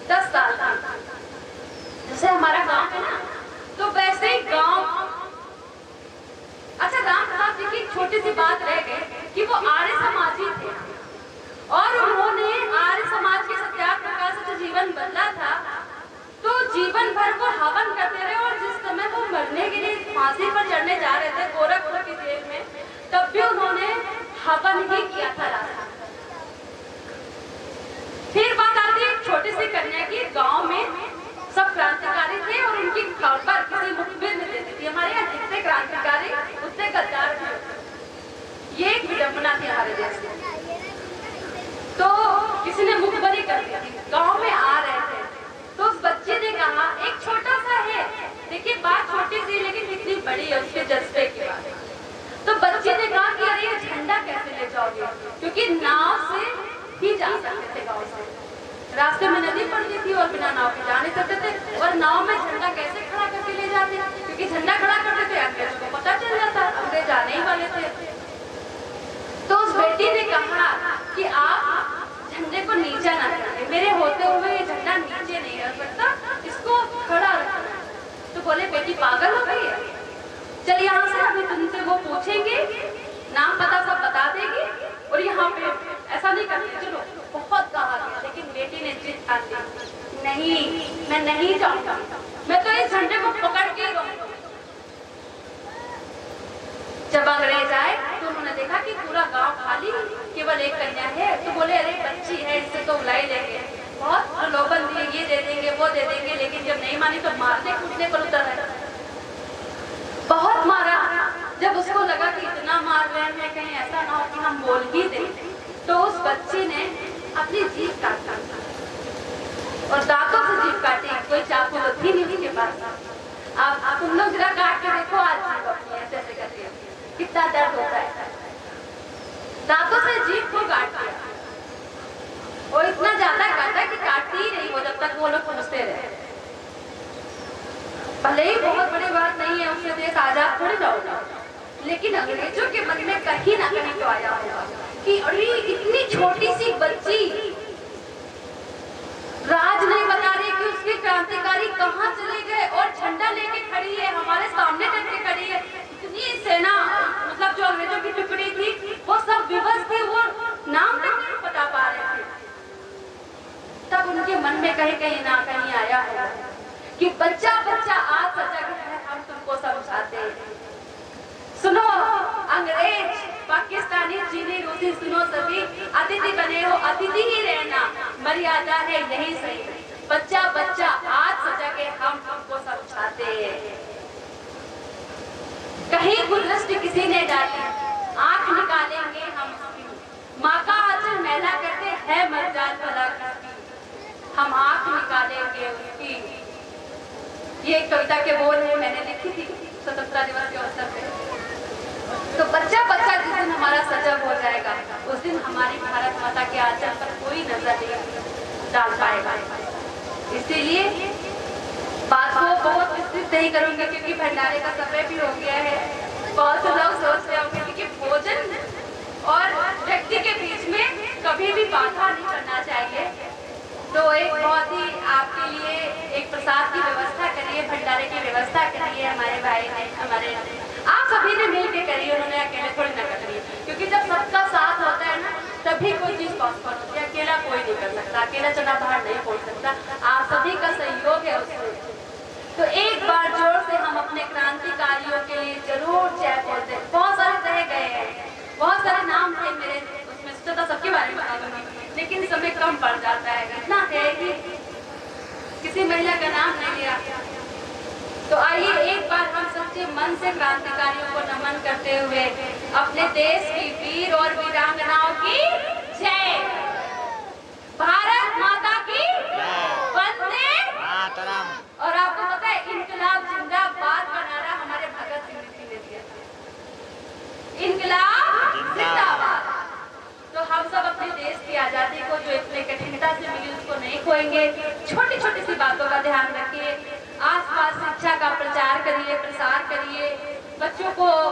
10 साल की। जैसे हमारा गांव है ना, तो वैसे ही गांव। अच्छा, राम प्रसाद जी की छोटी सी बात रह गई कि वो आर्य समाजी थे और उन्होंने आर्य समाज के सत्याग्रह से जो जीवन बदला था, तो जीवन भर वो हवन करते रहे। और जिस समय वो मरने के लिए फांसी पर चढ़ने जा रहे थे गोरखपुर की जेल में, तब भी उन्होंने हवन ही किया था राधा। फिर बात आती है छोटी सी कन्या की। गांव में सब क्रांतिकारी थे और उनकी खबर किसी मुखबिर में दे दी थी। हमारे यहाँ जितने क्रांतिकारी उतने गद्दार थे। ये एक विडंबना थी हमारे देश में। तो किसी ने मुखबरी कर दी थी, गांव में आ रहे थे, तो उस बच्चे ने कहा, एक छोटा सा है, देखिए बात छोटी सी लेकिन कितनी बड़ी है उसके जज्बे की बात। तो बच्चे ने कहा कि अरे ये झंडा कैसे ले जाओगे, क्योंकि नाव से ही जा सकते थे गांव से। रास्ते में नदी पड़ती थी और बिना नाव के जा नहीं सकते थे। और नाव में झंडा कैसे खड़ा करके ले जाते, क्योंकि झंडा खड़ा करते थे अंग्रेजों को पता चल जाता, अंग्रेज आने ही वाले थे। तो उस बेटी ने कहा कि आप झंडे को नीचे ना करें, मेरे होते हुए ये झंडा नीचे नहीं रह सकता, इसको खड़ा रखना। तो बोले बेटी पागल हो गई है, चल यहाँ से अभी तुमसे वो पूछेंगे, नाम पता सब बता देगी और यहाँ पे ऐसा नहीं करते। चलो बहुत कहा गया, लेकिन बेटी ने जिद ठान ली, नहीं मैं नहीं जाऊंगा, मैं तो इस झंडे को पकड़ के रहूंगा। जब अंग्रेज आए तो उन्होंने देखा कि पूरा गांव खाली, केवल एक कन्या है। तो बोले अरे बच्ची है, इससे तो उलाई लेंगे, बहुत प्रलोभन दिए, ये दे देंगे वो दे देंगे, लेकिन जब नहीं मानी तो मारने कूटने पर उतर है। बहुत मारा। जब उसको लगा कि इतना मार रहे हैं कहीं ऐसा ना हो कि हम बोल ही दें, तो उस बच्ची ने अपनी जीभ काटा और दांतों से जीभ काटी। कोई चाकू तो थी नहीं उसके पास। आप तुम लोग जरा काट के देखो, आज जीभ अपनी ऐसे ऐसे करती है, कितना दर्द होता है। दांतों से जीभ को काट दिया और इतना ज्यादा काटा कि काटती ही नहीं वो जब तक वो लोग पूछते रहे। भले ही बहुत बड़ी बात नहीं है, उससे देश आजाद थोड़ी जाओगा, लेकिन अंग्रेजों के मन में कहीं ना कहीं तो आया होगा कि अरे इतनी छोटी सी बच्ची राज नहीं बता रही कि उसके क्रांतिकारी कहाँ चले गए और झंडा लेके खड़ी है, हमारे सामने करके खड़ी है। इतनी सेना, मतलब जो अंग्रेजों की टुकड़ी थी वो सब विवश थी, वो नाम तक नहीं बता पा रहे थे। तब उनके मन में कहीं कहीं ना कहीं आया है कि बच्चा बच्चा आज सजग है, हम तुमको समझाते हैं। सुनो अंग्रेज, पाकिस्तानी, चीनी, रूसी, सुनो सभी, अतिथि बने हो, अतिथि ही रहना, मर्यादा है यही सही। बच्चा बच्चा आज सजग है, हम तुमको समझाते हैं। कहीं गुदृष्टि किसी ने डाली, आंख निकालेंगे हम उसकी, माँ का आंचल मैला करते है मर्जाल भला किसकी, हम आंख निकालेंगे उसकी। ये कविता के बोल है, मैंने लिखी थी स्वतंत्रता दिवस के अवसर पे। तो बच्चा बच्चा जिस दिन हमारा सजग हो जाएगा, उस दिन हमारी भारत माता के आंचल पर कोई नजर नहीं डाल पाएगा। इसीलिए बात को बहुत विस्तृत नहीं करूंगी क्योंकि भंडारे का समय भी हो गया है। बहुत से लोग सोच रहे होंगे कि भोजन और व्यक्ति के बीच में कभी भी बाधा नहीं करना चाहिए। तो एक बहुत ही आपके लिए एक प्रसाद की व्यवस्था करिए, भंडारे की व्यवस्था करिए हमारे भाई ने, हमारे आप सभी ने मिल के करिए, उन्होंने अकेले थोड़ी ना कर रही है। क्योंकि जब सबका साथ होता है ना, तभी कोई चीज पॉसिबल होती है, अकेला कोई नहीं कर सकता, अकेला चना बाहर नहीं पहुंच सकता, आप सभी का सहयोग है उसमें। तो एक बार जोर से हम अपने क्रांतिकारियों के लिए जरूर जय बोलते हैं। बहुत सारे रह गए हैं, बहुत सारे नाम थे मेरे, उसमें सोचा सबके बारे में बता दूंगी, लेकिन समय कम पड़ जाता है, इतना है कि किसी महिला का नाम नहीं लिया। तो आइए एक बार हम सच्चे मन से क्रांतिकारियों को नमन करते हुए अपने देश की वीर और वीरांगनाओं की जय, भारत माता की वंदे मातरम। और आपको पता है इनकलाब जिंदाबाद का नारा हमारे भगत सिंह जी ने दिया था, इनकलाब जिंदाबाद। तो हम सब अपने देश की आजादी को जो इतने कठिनता से मिली उसको नहीं खोएंगे। छोटी छोटी सी बातों का ध्यान रखिए, आसपास शिक्षा का प्रचार करिए, प्रसार करिए, बच्चों को